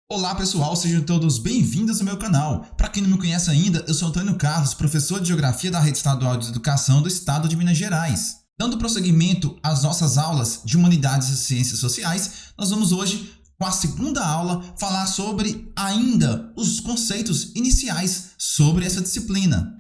Olá pessoal, sejam todos bem-vindos ao meu canal. Para quem não me conhece ainda, eu sou Antônio Carlos, professor de Geografia da Rede Estadual de Educação do Estado de Minas Gerais. Dando prosseguimento às nossas aulas de Humanidades e Ciências Sociais, nós vamos hoje, com a segunda aula, falar sobre ainda os conceitos iniciais sobre essa disciplina.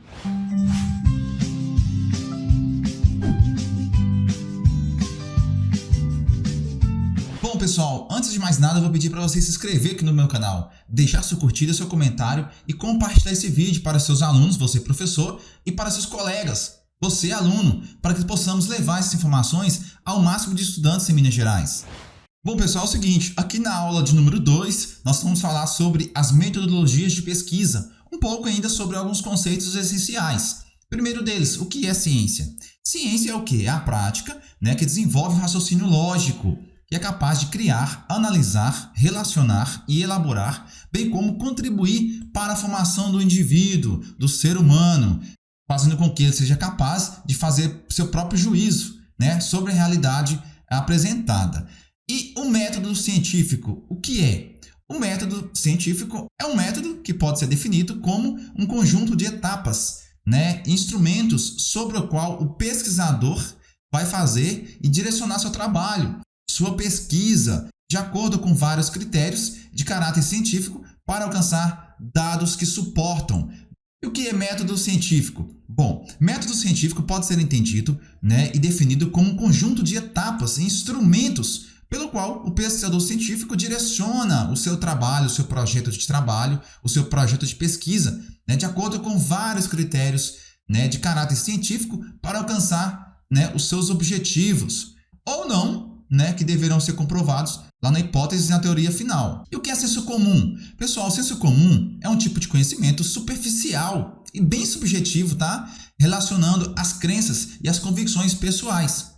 Bom pessoal, antes de mais nada eu vou pedir para você se inscrever aqui no meu canal, deixar sua curtida, seu comentário e compartilhar esse vídeo para seus alunos, você professor, e para seus colegas, você aluno, para que possamos levar essas informações ao máximo de estudantes em Minas Gerais. Bom pessoal, é o seguinte, aqui na aula de número 2 nós vamos falar sobre as metodologias de pesquisa, um pouco ainda sobre alguns conceitos essenciais. Primeiro deles, o que é ciência? Ciência é o quê? É a prática, que desenvolve o raciocínio lógico, que é capaz de criar, analisar, relacionar e elaborar, bem como contribuir para a formação do indivíduo, do ser humano, fazendo com que ele seja capaz de fazer seu próprio juízo, sobre a realidade apresentada. E o método científico, o que é? O método científico é um método que pode ser definido como um conjunto de etapas, instrumentos sobre o qual o pesquisador vai fazer e direcionar seu trabalho, sua pesquisa, de acordo com vários critérios de caráter científico para alcançar dados que suportam. E o que é método científico? Bom, método científico pode ser entendido e definido como um conjunto de etapas e instrumentos pelo qual o pesquisador científico direciona o seu trabalho, o seu projeto de trabalho, o seu projeto de pesquisa, de acordo com vários critérios de caráter científico para alcançar os seus objetivos, ou não, que deverão ser comprovados lá na hipótese e na teoria final. E o que é senso comum? Pessoal, senso comum é um tipo de conhecimento superficial e bem subjetivo, relacionando as crenças e as convicções pessoais,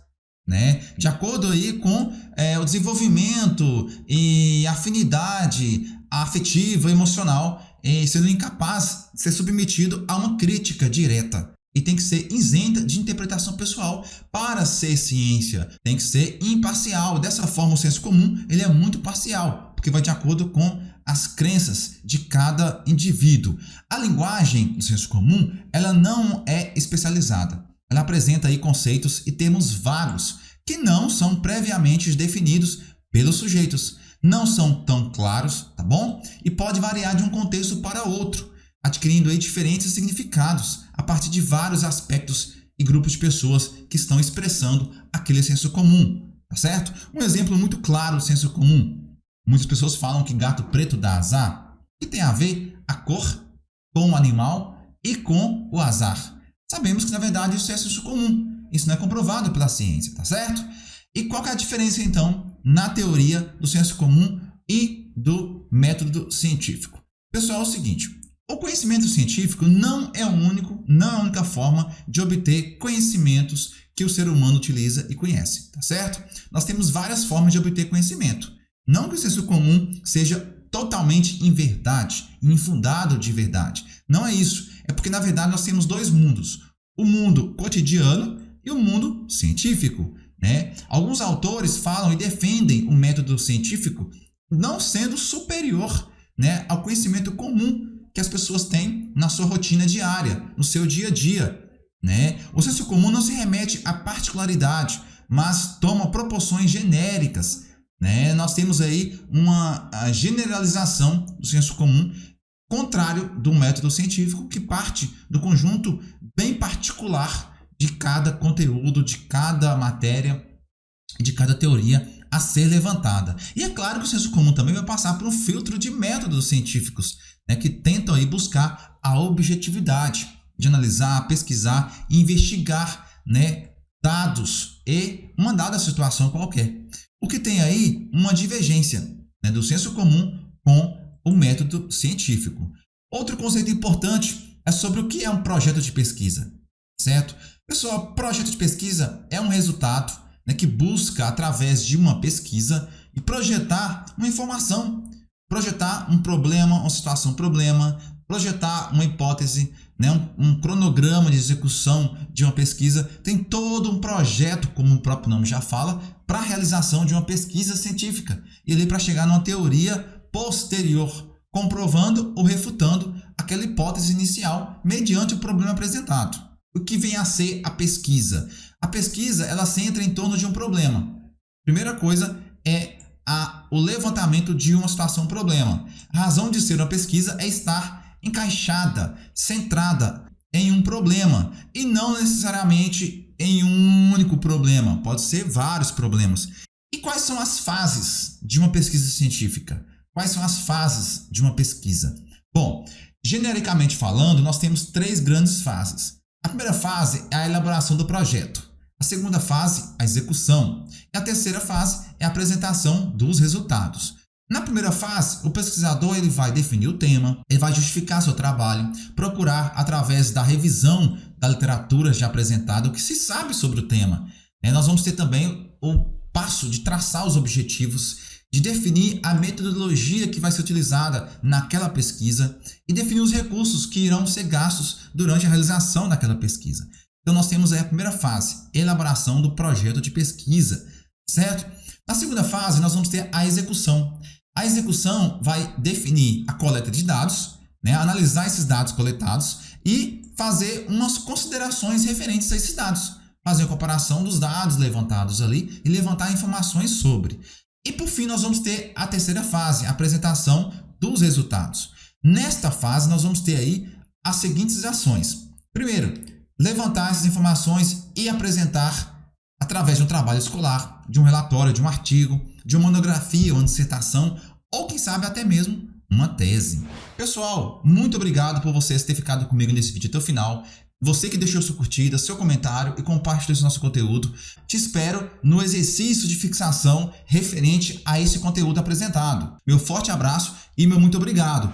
de acordo aí com o desenvolvimento e afinidade afetiva, emocional, sendo incapaz de ser submetido a uma crítica direta. E tem que ser isenta de interpretação pessoal para ser ciência. Tem que ser imparcial. Dessa forma, o senso comum ele é muito parcial, porque vai de acordo com as crenças de cada indivíduo. A linguagem do senso comum ela não é especializada. Ela apresenta aí conceitos e termos vagos que não são previamente definidos pelos sujeitos. Não são tão claros, tá bom? E pode variar de um contexto para outro, adquirindo aí diferentes significados a partir de vários aspectos e grupos de pessoas que estão expressando aquele senso comum, tá certo? Um exemplo muito claro do senso comum. Muitas pessoas falam que gato preto dá azar, e tem a ver a cor com o animal e com o azar. Sabemos que na verdade isso é senso comum, isso não é comprovado pela ciência, tá certo? E qual que é a diferença então na teoria do senso comum e do método científico? Pessoal, é o seguinte, o conhecimento científico não é a única forma de obter conhecimentos que o ser humano utiliza e conhece, tá certo? Nós temos várias formas de obter conhecimento. Não que o senso comum seja totalmente em verdade, infundado de verdade. Não é isso. É porque, na verdade, nós temos dois mundos. O mundo cotidiano e o mundo científico, Alguns autores falam e defendem o método científico não sendo superior, ao conhecimento comum que as pessoas têm na sua rotina diária, no seu dia a dia, O senso comum não se remete à particularidade, mas toma proporções genéricas, Nós temos aí uma generalização do senso comum, contrário do método científico, que parte do conjunto bem particular de cada conteúdo, de cada matéria, de cada teoria a ser levantada. E é claro que o senso comum também vai passar por um filtro de métodos científicos, que tentam aí buscar a objetividade de analisar, pesquisar e investigar, dados e uma dada situação qualquer. O que tem aí uma divergência, do senso comum com o método científico. Outro conceito importante é sobre o que é um projeto de pesquisa, certo? Pessoal, projeto de pesquisa é um resultado que busca, através de uma pesquisa, e projetar uma informação, projetar um problema, uma situação-problema, projetar uma hipótese, um cronograma de execução de uma pesquisa. Tem todo um projeto, como o próprio nome já fala, para a realização de uma pesquisa científica. E ali para chegar numa teoria posterior, comprovando ou refutando aquela hipótese inicial mediante o problema apresentado. O que vem a ser a pesquisa? A pesquisa, ela se centra em torno de um problema. Primeira coisa é o levantamento de uma situação-problema. A razão de ser uma pesquisa é estar encaixada, centrada em um problema e não necessariamente em um único problema. Pode ser vários problemas. E quais são as fases de uma pesquisa científica? Quais são as fases de uma pesquisa? Bom, genericamente falando, nós temos 3 grandes fases. A primeira fase é a elaboração do projeto. A segunda fase, a execução. E a terceira fase é a apresentação dos resultados. Na primeira fase, o pesquisador ele vai definir o tema, ele vai justificar seu trabalho, procurar, através da revisão da literatura já apresentada, o que se sabe sobre o tema. Nós vamos ter também o passo de traçar os objetivos, de definir a metodologia que vai ser utilizada naquela pesquisa e definir os recursos que irão ser gastos durante a realização daquela pesquisa. Então nós temos aí a primeira fase, elaboração do projeto de pesquisa, certo? Na segunda fase nós vamos ter a execução. A execução vai definir a coleta de dados, analisar esses dados coletados e fazer umas considerações referentes a esses dados. Fazer a comparação dos dados levantados ali e levantar informações sobre. E por fim nós vamos ter a terceira fase, a apresentação dos resultados. Nesta fase nós vamos ter aí as seguintes ações. Primeiro, levantar essas informações e apresentar através de um trabalho escolar, de um relatório, de um artigo, de uma monografia, uma dissertação ou quem sabe até mesmo uma tese. Pessoal, muito obrigado por vocês terem ficado comigo nesse vídeo até o final. Você que deixou sua curtida, seu comentário e compartilhou esse nosso conteúdo, te espero no exercício de fixação referente a esse conteúdo apresentado. Meu forte abraço e meu muito obrigado.